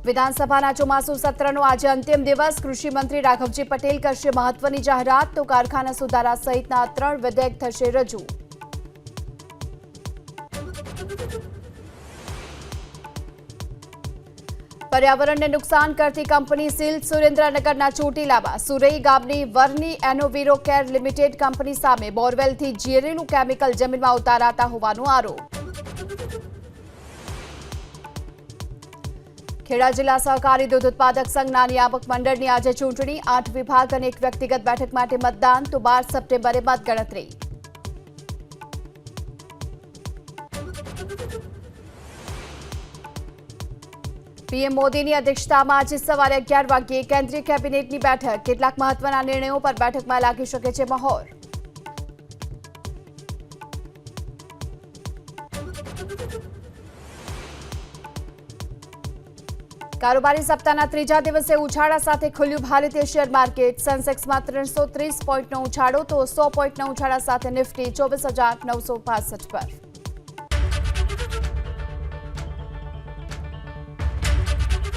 વિધાનસભાના ચોમાસુ સત્રનો આજે અંતિમ દિવસ। કૃષિ મંત્રી રાઘવજી પટેલ કરશે મહત્વની જાહેરાત, તો કારખાના સુધારા સહિતના 3 વિધેયક થશે રજૂ। पर्यावरण ने नुकसान करती कंपनी सील सुरेन्द्रनगरना ચોટીલામાં સુરઈ ગામની વરની એનોવીરો કેર લિમિટેડ કંપની સામે બોરવેલથી ઝેરીલું કેમિકલ જમીનમાં ઉતારાતા હોવાનો આરોપ। ખેડા જિલ્લા સહકારી દૂધ ઉત્પાદક સંઘના નિયામક મંડળની આજે ચૂંટણી। 8 વિભાગ અને 1 વ્યક્તિગત બેઠક માટે મતદાન, તો 12 સપ્ટેમ્બરે મતગણતરી। पीएम मोदीની અધ્યક્ષતામાં આજે સવારે 11 વાગ્યે કેન્દ્રીય કેબિનેટની બેઠક। કેટલાક મહત્વના નિર્ણયો પર બેઠકમાં લાગી શકે છે મહોર। કારોબારી સપ્તાહના ત્રીજા દિવસે ઉછાળા સાથે ખુલ્યું ભારતીય શેર માર્કેટ। સેન્સેક્સમાં 330 પોઈન્ટનો ઉછાળો, તો 100 પોઈન્ટના ઉછાળા સાથે નિફ્ટી 24,965 પર।